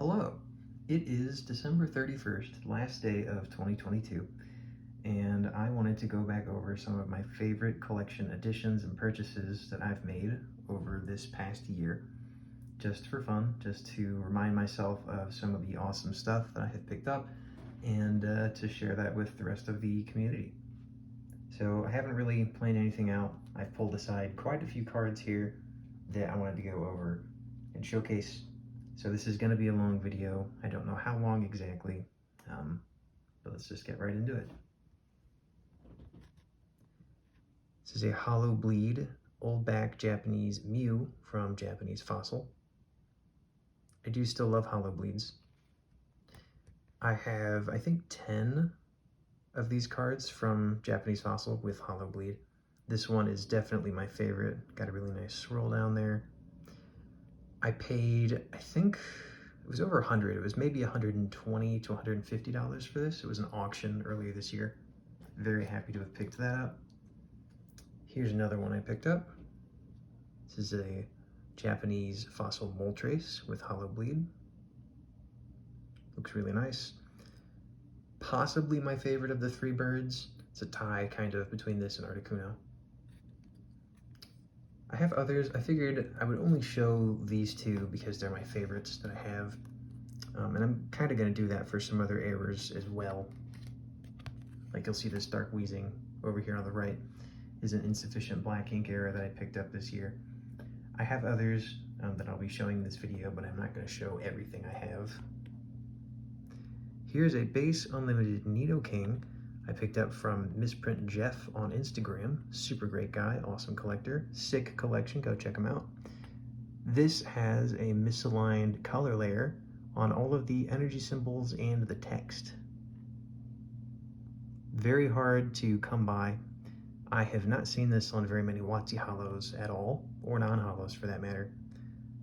Hello. It is December 31st, last day of 2022, and I wanted to go back over some of my favorite collection additions and purchases that I've made over this past year, just for fun, just to remind myself of some of the awesome stuff that I have picked up and to share that with the rest of the community. So I haven't really planned anything out. I've pulled aside quite a few cards here that I wanted to go over and showcase. So this is going to be a long video. I don't know how long exactly, but let's just get right into it. This is a Hollow Bleed Old Back Japanese Mew from Japanese Fossil. I do still love Hollow Bleeds. I have, I think, 10 of these cards from Japanese Fossil with Hollow Bleed. This one is definitely my favorite. Got a really nice swirl down there. I paid, I think it was over 100. It was maybe $120 to $150 for this. It was an auction earlier this year. Very happy to have picked that up. Here's another one I picked up. This is a Japanese Fossil Moltres with Hollow Bleed. Looks really nice. Possibly my favorite of the three birds. It's a tie kind of between this and Articuno. I have others. I figured I would only show these two because they're my favorites that I have. And I'm kind of going to do that for some other errors as well. Like you'll see this Dark Wheezing over here on the right is an insufficient black ink error that I picked up this year. I have others that I'll be showing in this video, but I'm not going to show everything I have. Here's a base unlimited Nidoking I picked up from Misprint Jeff on Instagram. Super great guy, awesome collector. Sick collection, go check him out. This has a misaligned color layer on all of the energy symbols and the text. Very hard to come by. I have not seen this on very many WotC Hollows at all, or non-hollows for that matter.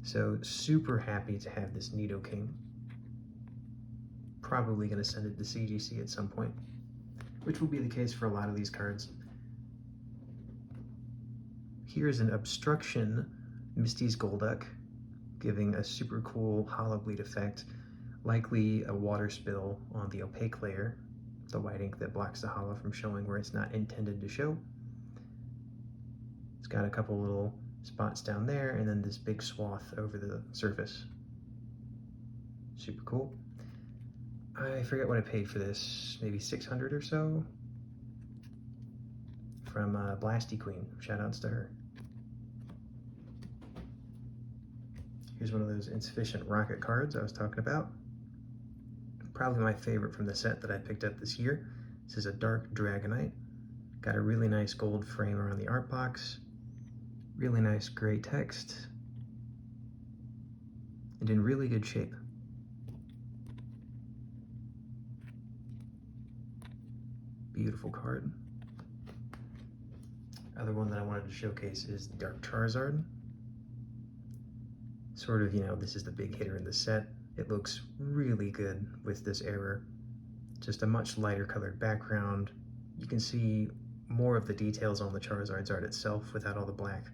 So super happy to have this Nidoking. Probably going to send it to CGC at some point, which will be the case for a lot of these cards. Here's an Obstruction Misty's Golduck, giving a super cool Hollow Bleed effect, likely a water spill on the opaque layer, the white ink that blocks the hollow from showing where it's not intended to show. It's got a couple little spots down there, and then this big swath over the surface. Super cool. I forget what I paid for this, maybe 600 or so, from Blasty Queen. Shoutouts to her. Here's one of those insufficient rocket cards I was talking about. Probably my favorite from the set that I picked up this year. This is a Dark Dragonite. Got a really nice gold frame around the art box. Really nice gray text. And in really good shape. Beautiful card. Other one that I wanted to showcase is the Dark Charizard. Sort of, you know, this is the big hitter in the set. It looks really good with this error. Just a much lighter colored background. You can see more of the details on the Charizard's art itself without all the black.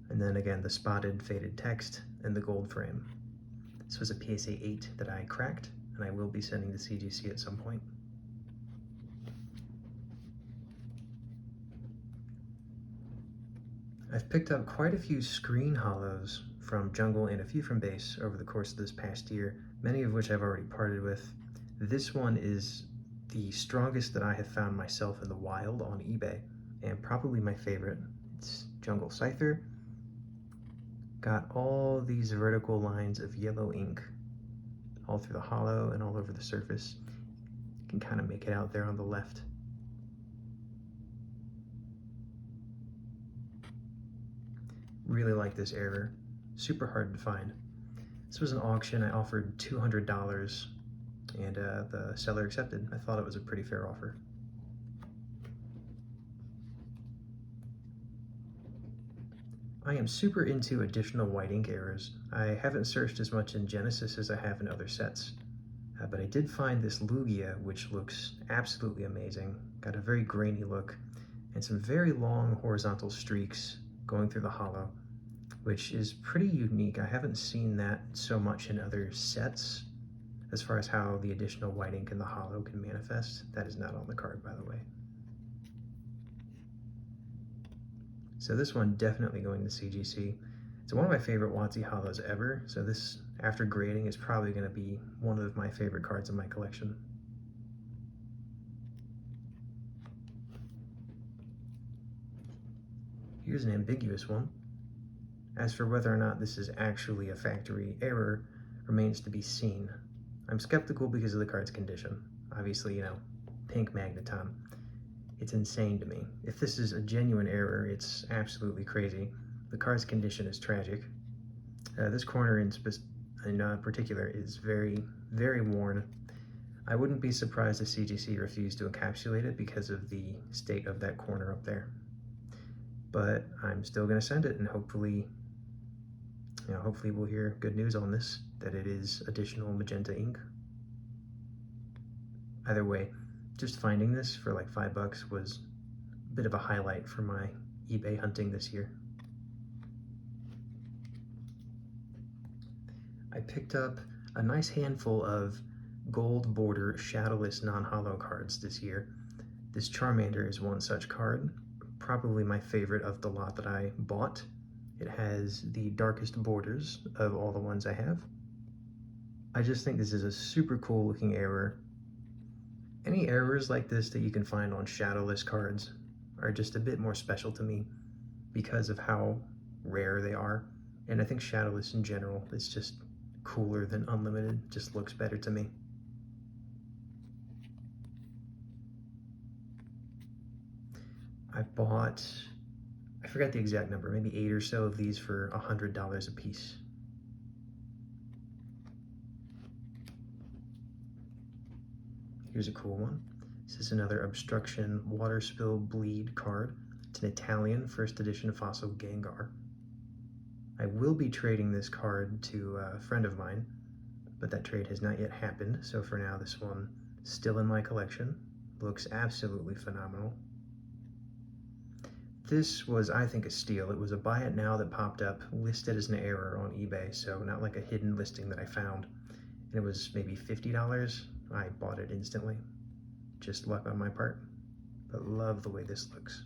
And then again, the spotted faded text and the gold frame. This was a PSA 8 that I cracked, and I will be sending to CGC at some point. I've picked up quite a few screen hollows from Jungle and a few from Base over the course of this past year, many of which I've already parted with. This one is the strongest that I have found myself in the wild on eBay, and probably my favorite. It's Jungle Scyther. Got all these vertical lines of yellow ink all through the hollow and all over the surface. You can kind of make it out there on the left. Really like this error. Super hard to find. This was an auction. I offered $200 and the seller accepted. I thought it was a pretty fair offer. I am super into additional white ink errors. I haven't searched as much in Genesis as I have in other sets, but I did find this Lugia, which looks absolutely amazing. Got a very grainy look and some very long horizontal streaks going through the hollow. which is pretty unique. I haven't seen that so much in other sets as far as how the additional white ink in the holo can manifest. That is not on the card, by the way. So this one definitely going to CGC. It's one of my favorite WotC holos ever, so this, after grading, is probably going to be one of my favorite cards in my collection. Here's an ambiguous one. As for whether or not this is actually a factory error, remains to be seen. I'm skeptical because of the card's condition. Obviously, pink magneton. It's insane to me. If this is a genuine error, it's absolutely crazy. The card's condition is tragic. This corner in particular is very, very worn. I wouldn't be surprised if CGC refused to encapsulate it because of the state of that corner up there. But I'm still going to send it, and hopefully we'll hear good news on this, that it is additional magenta ink. Either way, just finding this for like $5 was a bit of a highlight for my eBay hunting this year. I picked up a nice handful of gold border shadowless non-holo cards this year. This Charmander is one such card, probably my favorite of the lot that I bought. It has the darkest borders of all the ones I have. I just think this is a super cool looking error. Any errors like this that you can find on shadowless cards are just a bit more special to me because of how rare they are. And I think shadowless in general is just cooler than unlimited, just looks better to me. I bought, I forgot the exact number, maybe 8 or so of these for $100 a piece. Here's a cool one. This is another Obstruction Water Spill Bleed card. It's an Italian first edition Fossil Gengar. I will be trading this card to a friend of mine, but that trade has not yet happened, so for now this one is still in my collection. Looks absolutely phenomenal. This was, I think, a steal. It was a buy it now that popped up, listed as an error on eBay, so not like a hidden listing that I found. And it was maybe $50. I bought it instantly. Just luck on my part, but love the way this looks.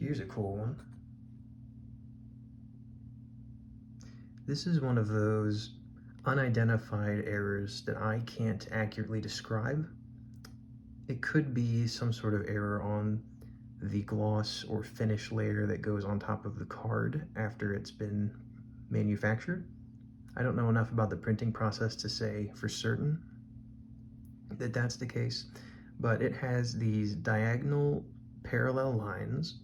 Here's a cool one. This is one of those unidentified errors that I can't accurately describe. It could be some sort of error on the gloss or finish layer that goes on top of the card after it's been manufactured. I don't know enough about the printing process to say for certain that that's the case, but it has these diagonal parallel lines.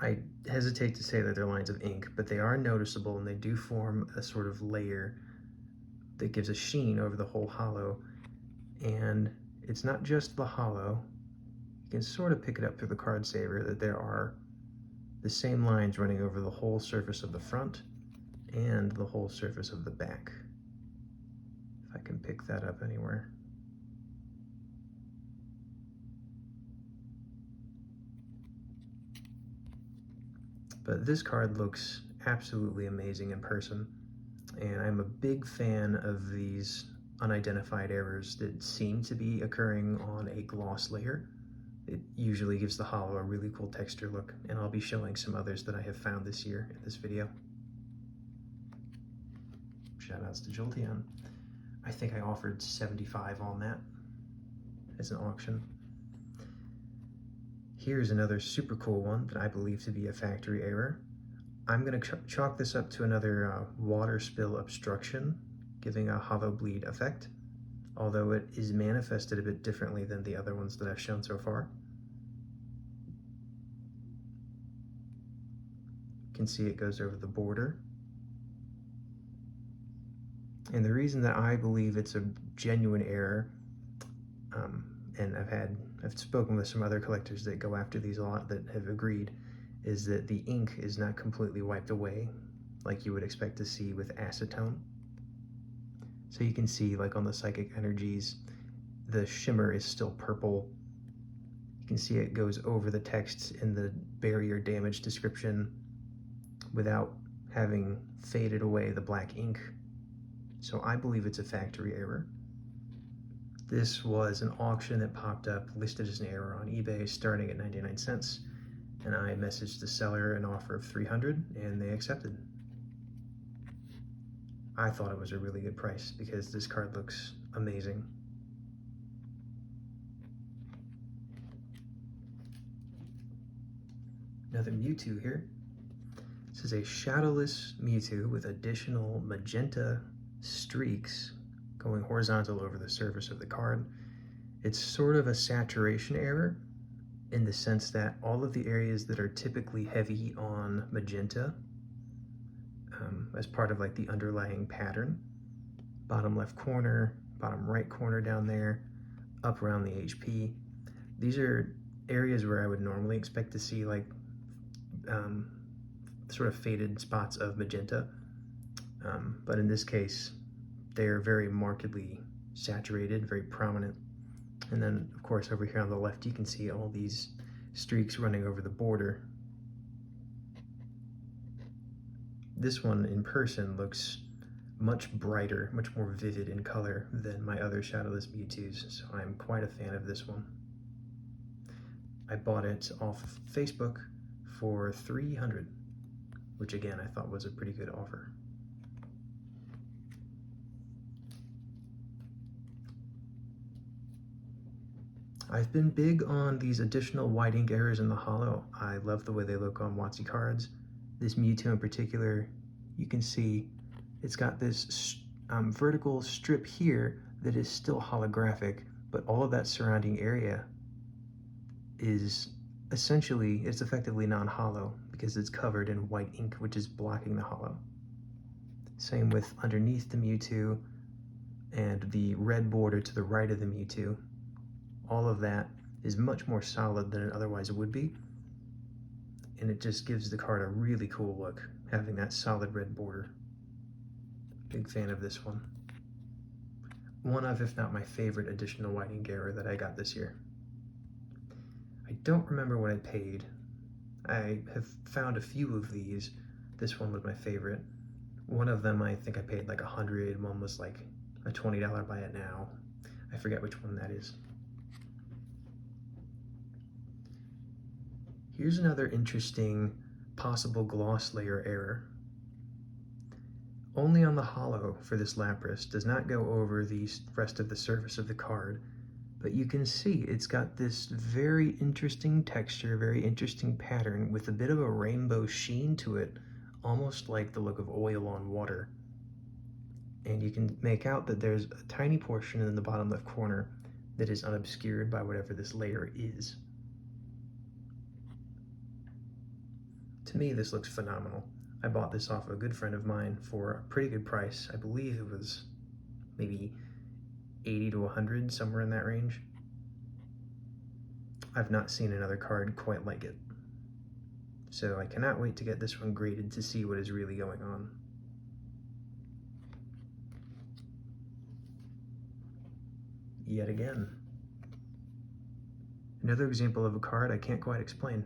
I hesitate to say that they're lines of ink, but they are noticeable and they do form a sort of layer that gives a sheen over the whole holo. And it's not just the holo. You can sort of pick it up through the card saver that there are the same lines running over the whole surface of the front and the whole surface of the back. If I can pick that up anywhere. But this card looks absolutely amazing in person, and I'm a big fan of these unidentified errors that seem to be occurring on a gloss layer. It usually gives the holo a really cool texture look, and I'll be showing some others that I have found this year in this video. Shoutouts to Jolteon. I think I offered $75 on that as an auction. Here's another super cool one that I believe to be a factory error. I'm going to chalk this up to another water spill obstruction, giving a holo bleed effect, although it is manifested a bit differently than the other ones that I've shown so far. You can see it goes over the border. And the reason that I believe it's a genuine error, and I've spoken with some other collectors that go after these a lot that have agreed, is that the ink is not completely wiped away like you would expect to see with acetone. So you can see, like on the Psychic Energies, the shimmer is still purple. You can see it goes over the text in the barrier damage description without having faded away the black ink. So I believe it's a factory error. This was an auction that popped up listed as an error on eBay starting at 99 cents, and I messaged the seller an offer of $300 and they accepted. I thought it was a really good price because this card looks amazing. Another Mewtwo here. This is a shadowless Mewtwo with additional magenta streaks going horizontal over the surface of the card. It's sort of a saturation error in the sense that all of the areas that are typically heavy on magenta as part of like the underlying pattern, bottom left corner, bottom right corner down there, up around the HP, these are areas where I would normally expect to see like sort of faded spots of magenta, but in this case they're very markedly saturated, very prominent. And then of course over here on the left you can see all these streaks running over the border. This one in person looks much brighter, much more vivid in color than my other shadowless Mewtwo's, so I'm quite a fan of this one. I bought it off of Facebook for $300, which again I thought was a pretty good offer. I've been big on these additional white ink errors in the holo. I love the way they look on WotC cards. This Mewtwo in particular, you can see it's got this vertical strip here that is still holographic, but all of that surrounding area is essentially, it's effectively non-holo because it's covered in white ink, which is blocking the holo. Same with underneath the Mewtwo and the red border to the right of the Mewtwo. All of that is much more solid than it otherwise would be, and it just gives the card a really cool look, having that solid red border. Big fan of this one. One of, if not my favorite, additional white ink error that I got this year. I don't remember what I paid. I have found a few of these. This one was my favorite. One of them I think I paid like $100, one was like a $20 buy it now. I forget which one that is. Here's another interesting possible gloss layer error. Only on the holo for this Lapras, does not go over the rest of the surface of the card, but you can see it's got this very interesting texture, very interesting pattern with a bit of a rainbow sheen to it, almost like the look of oil on water. And you can make out that there's a tiny portion in the bottom left corner that is unobscured by whatever this layer is. To me, this looks phenomenal. I bought this off a good friend of mine for a pretty good price. I believe it was maybe 80 to 100, somewhere in that range. I've not seen another card quite like it. So I cannot wait to get this one graded to see what is really going on. Yet again. Another example of a card I can't quite explain.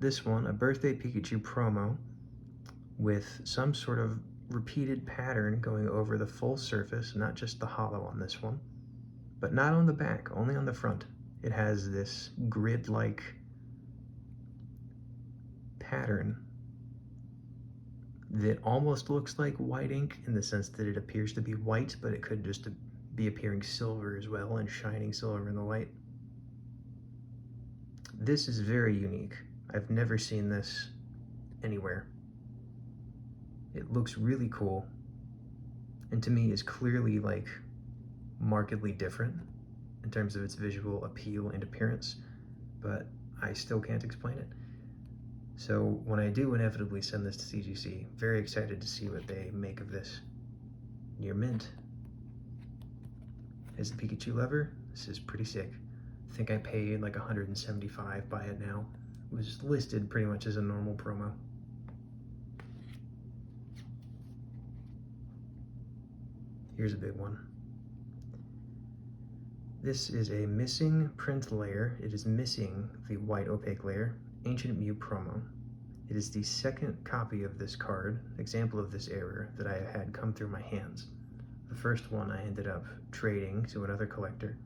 This one, a Birthday Pikachu promo with some sort of repeated pattern going over the full surface, not just the holo on this one, but not on the back, only on the front. It has this grid-like pattern that almost looks like white ink in the sense that it appears to be white, but it could just be appearing silver as well and shining silver in the light. This is very unique. I've never seen this anywhere. It looks really cool, and to me is clearly like markedly different in terms of its visual appeal and appearance, but I still can't explain it. So when I do inevitably send this to CGC, very excited to see what they make of this. Near mint. As a Pikachu lover, this is pretty sick. I think I paid like $175 by it now. It was listed pretty much as a normal promo. Here's a big one. This is a missing print layer. It is missing the white opaque layer, Ancient Mew promo. It is the second copy of this card, example of this error, that I had come through my hands. The first one I ended up trading to another collector.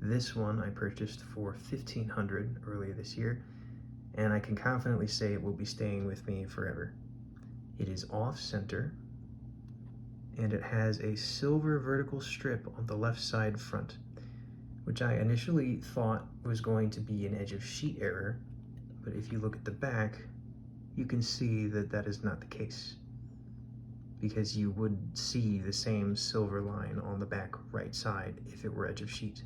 This one I purchased for $1,500 earlier this year, and I can confidently say it will be staying with me forever. It is off-center, and it has a silver vertical strip on the left side front, which I initially thought was going to be an edge of sheet error, but if you look at the back, you can see that that is not the case, because you would see the same silver line on the back right side if it were edge of sheet.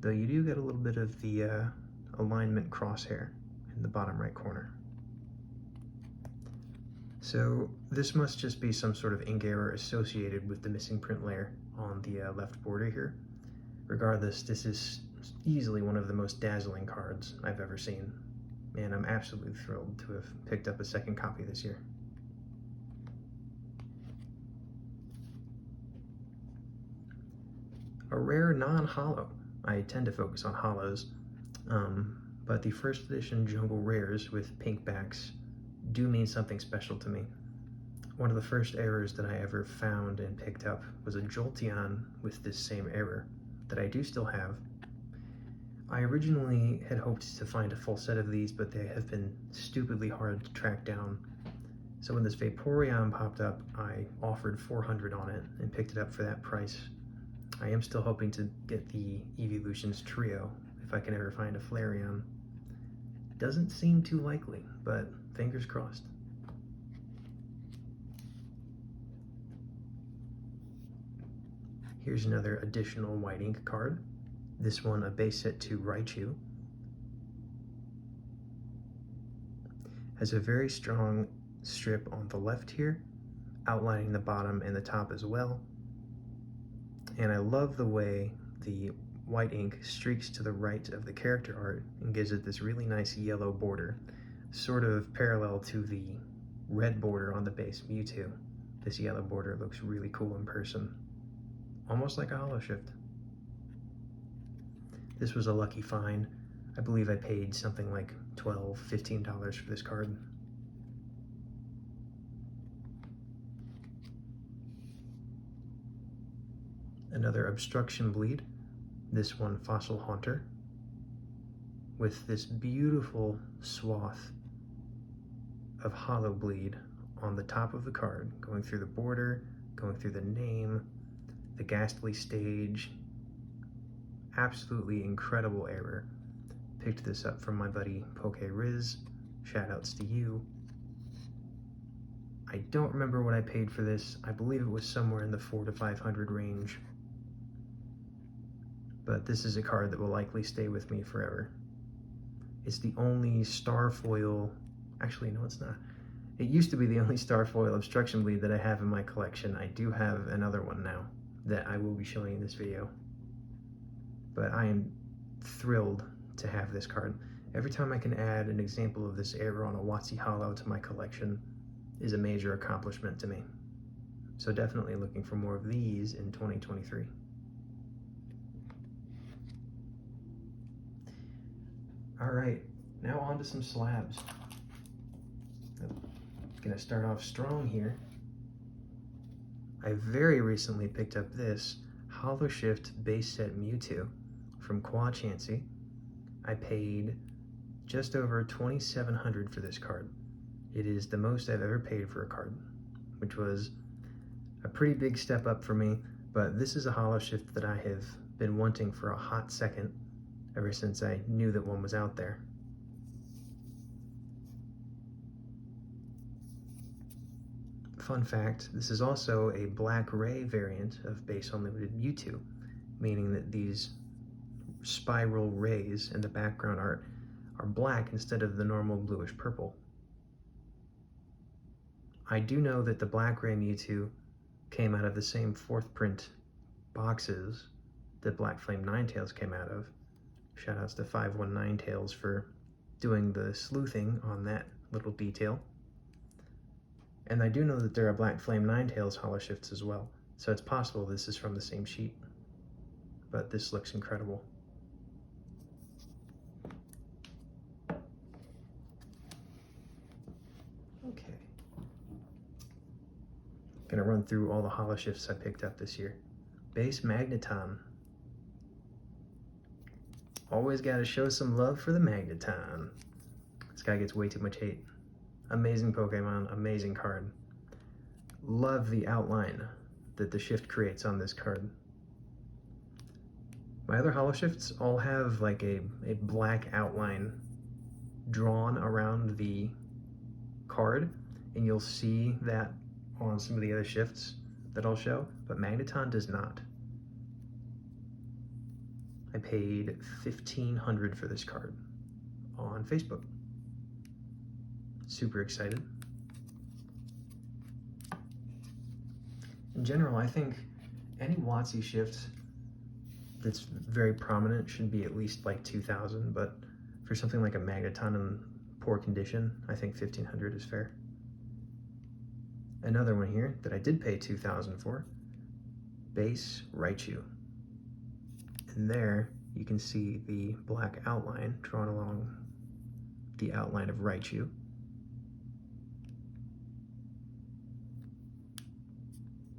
Though you do get a little bit of the alignment crosshair in the bottom right corner. So this must just be some sort of ink error associated with the missing print layer on the left border here. Regardless, this is easily one of the most dazzling cards I've ever seen, and I'm absolutely thrilled to have picked up a second copy this year. A rare non-holo. I tend to focus on holos, but the first edition Jungle Rares with pink backs do mean something special to me. One of the first errors that I ever found and picked up was a Jolteon with this same error that I do still have. I originally had hoped to find a full set of these, but they have been stupidly hard to track down. So when this Vaporeon popped up, I offered $400 on it and picked it up for that price. I am still hoping to get the Evolutions Trio if I can ever find a Flareon. Doesn't seem too likely, but fingers crossed. Here's another additional white ink card. This one a base set to Raichu. Has a very strong strip on the left here, outlining the bottom and the top as well. And I love the way the white ink streaks to the right of the character art and gives it this really nice yellow border, sort of parallel to the red border on the base Mewtwo. This yellow border looks really cool in person, almost like a holo shift. This was a lucky find. I believe I paid something like $12, $15 for this card. Another Obstruction Bleed, this one Fossil Haunter, with this beautiful swath of Holo Bleed on the top of the card, going through the border, going through the name, the ghastly stage. Absolutely incredible error. Picked this up from my buddy PokeRiz. Shoutouts to you. I don't remember what I paid for this. I believe it was somewhere in the $400 to $500 range. But this is a card that will likely stay with me forever. It's the only Starfoil, actually no it's not. It used to be the only Starfoil Obstruction Bleed that I have in my collection. I do have another one now that I will be showing in this video. But I am thrilled to have this card. Every time I can add an example of this error on a WotC Holo to my collection is a major accomplishment to me. So definitely looking for more of these in 2023. All right, now on to some slabs. Gonna start off strong here. I very recently picked up this Holo Shift base set Mewtwo from Quad Chansey. I paid just over $2,700 for this card. It is the most I've ever paid for a card, which was a pretty big step up for me, but this is a Holo Shift that I have been wanting for a hot second ever since I knew that one was out there. Fun fact, this is also a Black Ray variant of Base Unlimited Mewtwo, meaning that these spiral rays in the background art are black instead of the normal bluish purple. I do know that the Black Ray Mewtwo came out of the same fourth print boxes that Black Flame Ninetales came out of. Shoutouts to 519 Tails for doing the sleuthing on that little detail. And I do know that there are Black Flame Ninetales Holo Shifts as well, so it's possible this is from the same sheet. but this looks incredible. Okay. Gonna run through all the holo shifts I picked up this year. Base Magneton. Always gotta show some love for the Magneton. This guy gets way too much hate. Amazing Pokemon, amazing card. Love the outline that the shift creates on this card. My other holo shifts all have like a black outline drawn around the card, and you'll see that on some of the other shifts that I'll show, but Magneton does not. I paid $1,500 for this card on Facebook. Super excited. In general, I think any WotC shift that's very prominent should be at least like $2,000, but for something like a Magneton in poor condition, I think $1,500 is fair. Another one here that I did pay $2,000 for, base Raichu. And there you can see the black outline drawn along the outline of Raichu.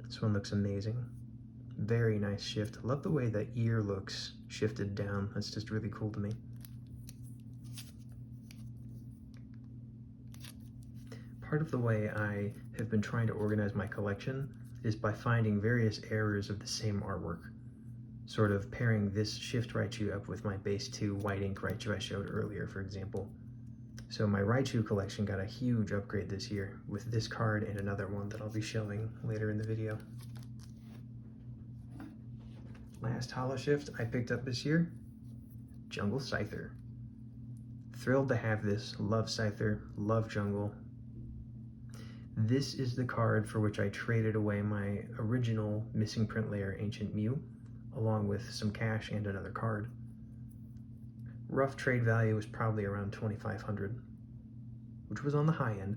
This one looks amazing. Very nice shift. I love the way the ear looks shifted down. That's just really cool to me. Part of the way I have been trying to organize my collection is by finding various errors of the same artwork. Sort of pairing this Shift Raichu up with my base 2 white ink Raichu I showed earlier, for example. So my Raichu collection got a huge upgrade this year with this card and another one that I'll be showing later in the video. Last holo shift I picked up this year, Jungle Scyther. Thrilled to have this, love Scyther, love Jungle. This is the card for which I traded away my original Missing Print Layer Ancient Mew, along with some cash and another card. Rough trade value was probably around $2,500, which was on the high end,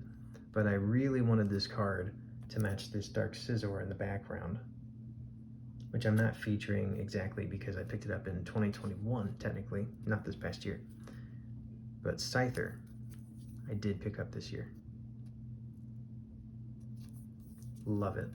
but I really wanted this card to match this Dark Scizor in the background, which I'm not featuring exactly because I picked it up in 2021, technically, not this past year. But Scyther, I did pick up this year. Love it.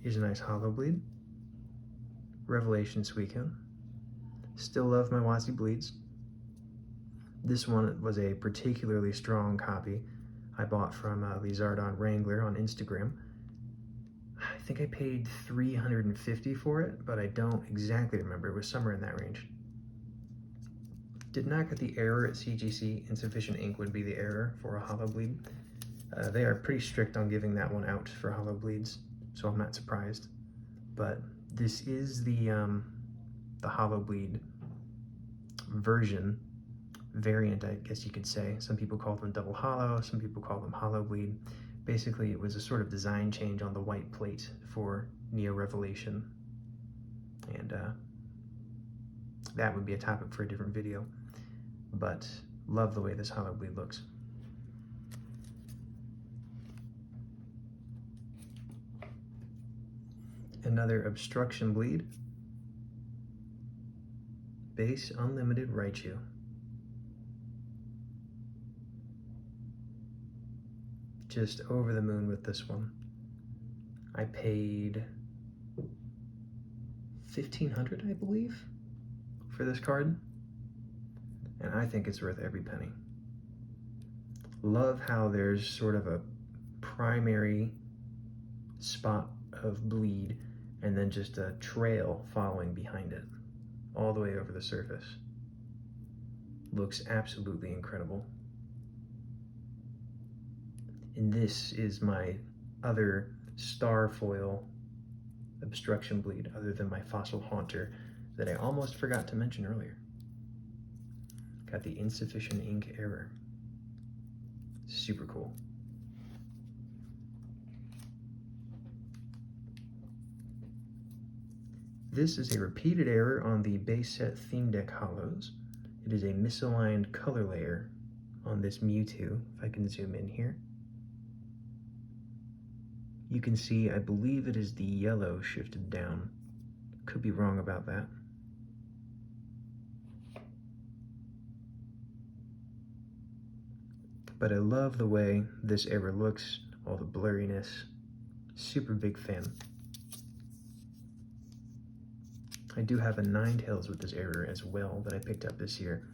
Here's a nice holo bleed. Revelation Suicune. Still love my WotC bleeds. This one was a particularly strong copy I bought from Lizardon Wrangler on Instagram. I think I paid $350 for it, but I don't exactly remember. It was somewhere in that range. Did not get the error at CGC. Insufficient ink would be the error for a holo bleed. They are pretty strict on giving that one out for holo bleeds, so I'm not surprised. But this is the holo bleed variant, I guess you could say. Some people call them double holo, some people call them holo bleed. Basically, it was a sort of design change on the white plate for Neo Revelation, and that would be a topic for a different video, but love the way this holo bleed looks. Another Obstruction bleed, base Unlimited Raichu. Just over the moon with this one. I paid $1,500, I believe, for this card, and I think it's worth every penny. Love how there's sort of a primary spot of bleed and then just a trail following behind it, all the way over the surface. Looks absolutely incredible. And this is my other star foil Obstruction bleed, other than my Fossil Haunter that I almost forgot to mention earlier. Got the insufficient ink error. Super cool. This is a repeated error on the base set theme deck holos. It is a misaligned color layer on this Mewtwo. If I can zoom in here, you can see, I believe it is the yellow shifted down. Could be wrong about that. But I love the way this error looks, all the blurriness. Super big fan. I do have a Ninetales with this error as well that I picked up this year.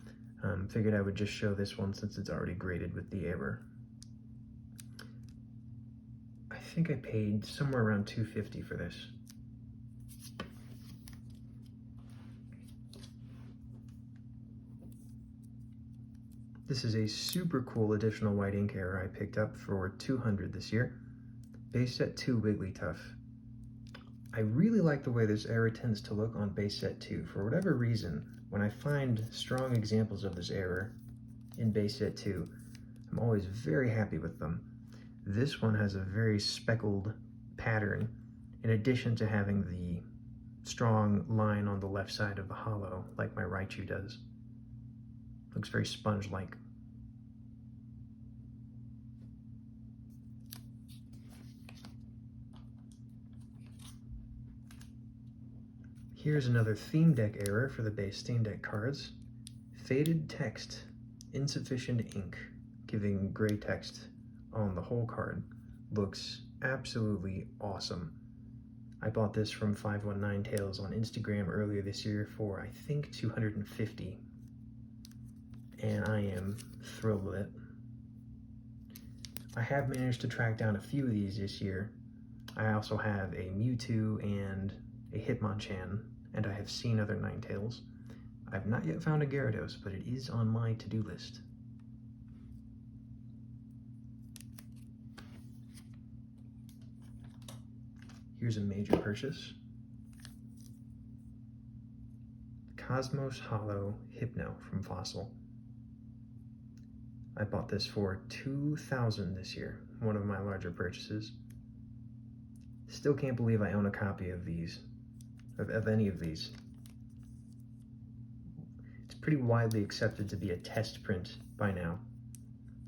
Figured I would just show this one since it's already graded with the error. I think I paid somewhere around $250 for this. This is a super cool additional white ink error I picked up for $200 this year. Base set 2 Wigglytuff. I really like the way this error tends to look on base set 2. For whatever reason, when I find strong examples of this error in base set 2, I'm always very happy with them. This one has a very speckled pattern, in addition to having the strong line on the left side of the hollow, like my Raichu does. Looks very sponge-like. Here's another theme deck error for the base theme deck cards. Faded text, insufficient ink, giving gray text on the whole card. Looks absolutely awesome. I bought this from 519 Tales on Instagram earlier this year for, I think, $250. And I am thrilled with it. I have managed to track down a few of these this year. I also have a Mewtwo and a Hitmonchan, and I have seen other Ninetales. I've not yet found a Gyarados, but it is on my to-do list. Here's a major purchase. Cosmos Hollow Hypno from Fossil. I bought this for $2,000 this year, one of my larger purchases. Still can't believe I own a copy of these, of any of these. It's pretty widely accepted to be a test print by now,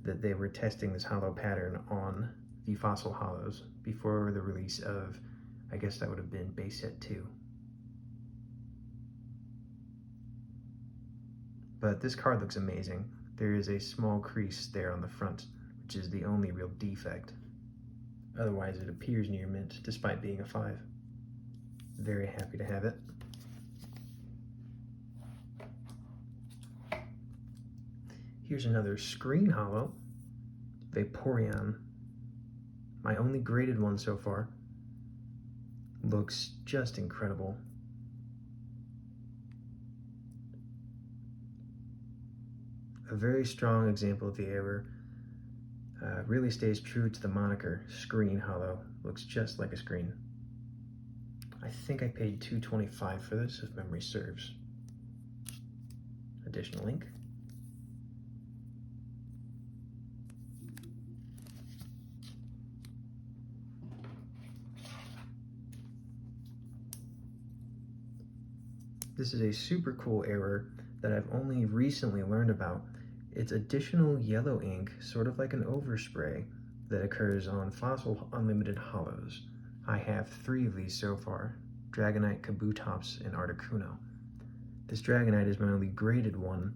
that they were testing this hollow pattern on the Fossil Hollows before the release of, I guess that would have been base set 2. But this card looks amazing. There is a small crease there on the front, which is the only real defect. Otherwise, it appears near mint, despite being a 5. Very happy to have it. Here's another screen hollow, Vaporeon. My only graded one so far. Looks just incredible. A very strong example of the error. Really stays true to the moniker, screen hollow. Looks just like a screen. I think I paid $225 for this, if memory serves. Additional ink. This is a super cool error that I've only recently learned about. It's additional yellow ink, sort of like an overspray, that occurs on Fossil Unlimited Hollows. I have 3 of these so far, Dragonite, Kabutops, and Articuno. This Dragonite is my only graded one,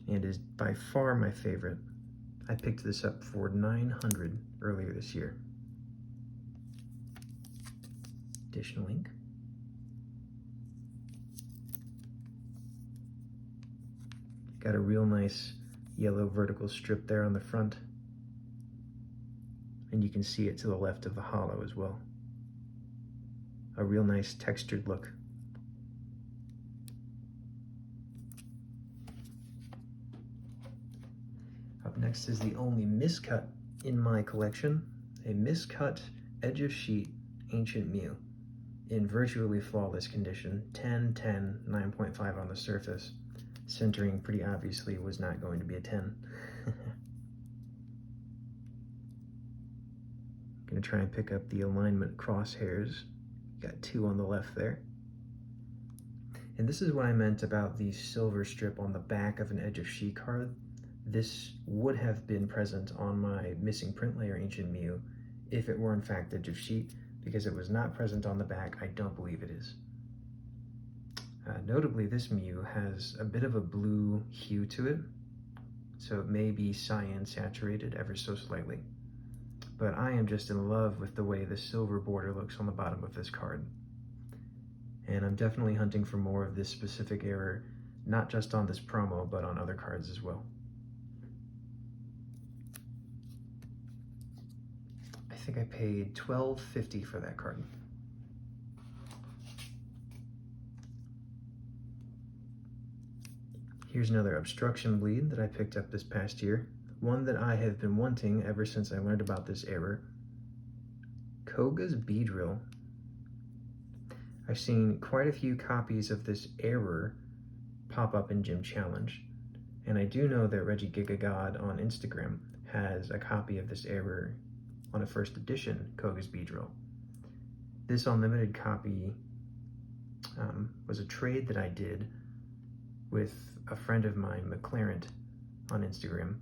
and is by far my favorite. I picked this up for $900 earlier this year. Additional ink. Got a real nice yellow vertical strip there on the front. And you can see it to the left of the hollow as well. A real nice textured look. Up next is the only miscut in my collection, a miscut edge of sheet Ancient Mew in virtually flawless condition, 10, 10, 9.5 on the surface. Centering pretty obviously was not going to be a 10. Gonna try and pick up the alignment crosshairs. Got 2 on the left there. And this is what I meant about the silver strip on the back of an edge of sheet card. This would have been present on my missing print layer Ancient Mew if it were in fact a diff sheet. Because it was not present on the back, I don't believe it is. Notably, this Mew has a bit of a blue hue to it, so it may be cyan saturated ever so slightly. But I am just in love with the way the silver border looks on the bottom of this card. And I'm definitely hunting for more of this specific error, not just on this promo, but on other cards as well. I think I paid $12.50 for that card. Here's another Obstruction Bleed that I picked up this past year, one that I have been wanting ever since I learned about this error. Koga's Beedrill. I've seen quite a few copies of this error pop up in Gym Challenge, and I do know that Reggie Gigagod on Instagram has a copy of this error on a first edition Koga's Beedrill. This unlimited copy was a trade that I did with a friend of mine, McLaren, on Instagram,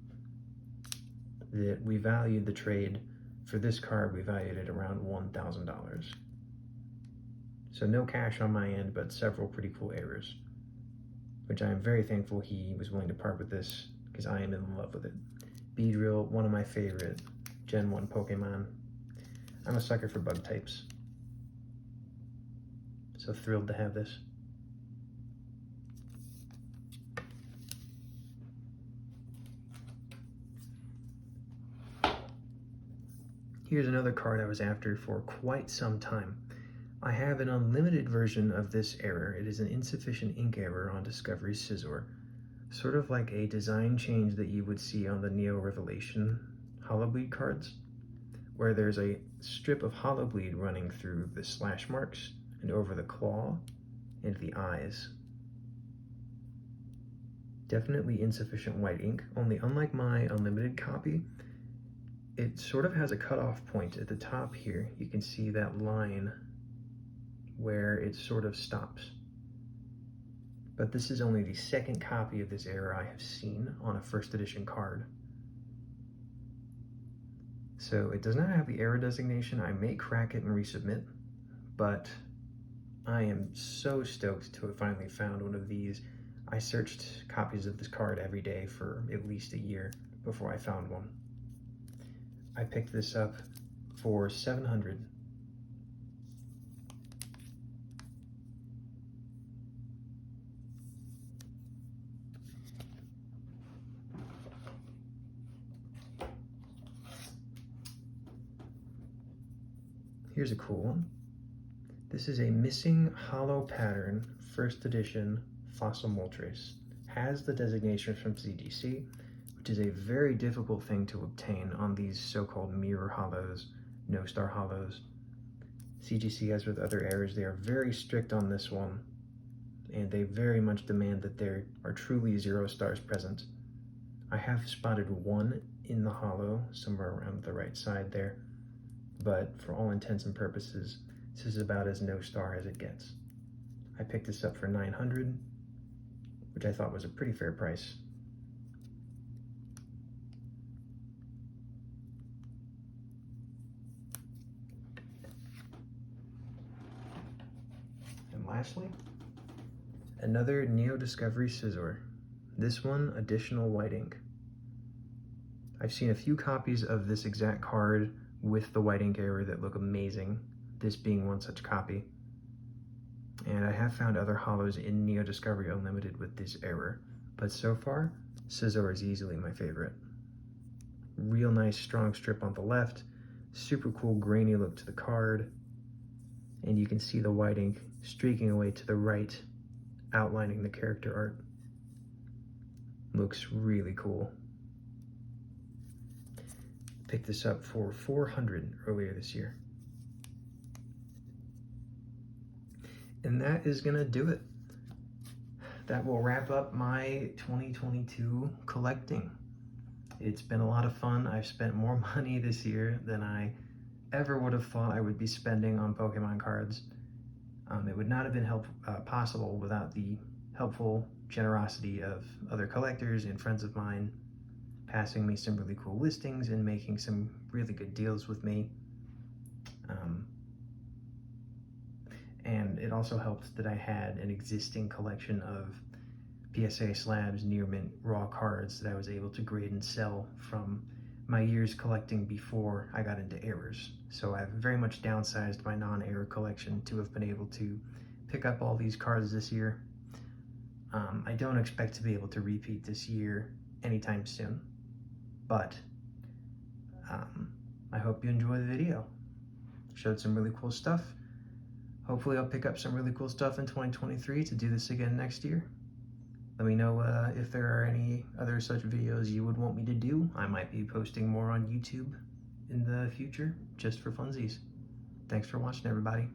that we valued the trade for this card, we valued it around $1,000. So no cash on my end, but several pretty cool errors, which I am very thankful he was willing to part with this, because I am in love with it. Beedrill, one of my favorite Gen 1 Pokemon. I'm a sucker for bug types, so thrilled to have this. Here's another card I was after for quite some time. I have an unlimited version of this error. It is an insufficient ink error on Discovery Scizor, sort of like a design change that you would see on the Neo Revelation Hollow Bleed cards, where there's a strip of Hollow Bleed running through the slash marks and over the claw and the eyes. Definitely insufficient white ink, only unlike my unlimited copy, it sort of has a cutoff point at the top here. You can see that line where it sort of stops. But this is only the second copy of this error I have seen on a first edition card. So it does not have the error designation. I may crack it and resubmit, but I am so stoked to have finally found one of these. I searched copies of this card every day for at least a year before I found one. I picked this up for $700. Here's a cool one. This is a Missing Hollow Pattern First Edition Fossil Moltres. Has the designation from CGC, which is a very difficult thing to obtain on these so-called mirror hollows, no-star hollows. CGC, as with other errors, they are very strict on this one, and they very much demand that there are truly 0 stars present. I have spotted one in the hollow, somewhere around the right side there, but for all intents and purposes, this is about as no star as it gets. I picked this up for $900, which I thought was a pretty fair price. And lastly, another Neo Discovery Scizor. This one, additional white ink. I've seen a few copies of this exact card with the white ink error that look amazing, this being one such copy. And I have found other hollows in Neo Discovery Unlimited with this error, but so far, Scizor is easily my favorite. Real nice strong strip on the left, super cool grainy look to the card, and you can see the white ink streaking away to the right, outlining the character art. Looks really cool. Picked this up for $400 earlier this year. And that is gonna do it. That will wrap up my 2022 collecting. It's been a lot of fun. I've spent more money this year than I ever would have thought I would be spending on Pokemon cards. It would not have been possible without the helpful generosity of other collectors and friends of mine. passing me some really cool listings and making some really good deals with me. And it also helped that I had an existing collection of PSA slabs, near mint, raw cards that I was able to grade and sell from my years collecting before I got into errors. So I've very much downsized my non-error collection to have been able to pick up all these cards this year. I don't expect to be able to repeat this year anytime soon, but I hope you enjoy the video. Showed some really cool stuff. Hopefully I'll pick up some really cool stuff in 2023 to do this again next year. Let me know if there are any other such videos you would want me to do. I might be posting more on YouTube in the future, just for funsies. Thanks for watching, everybody.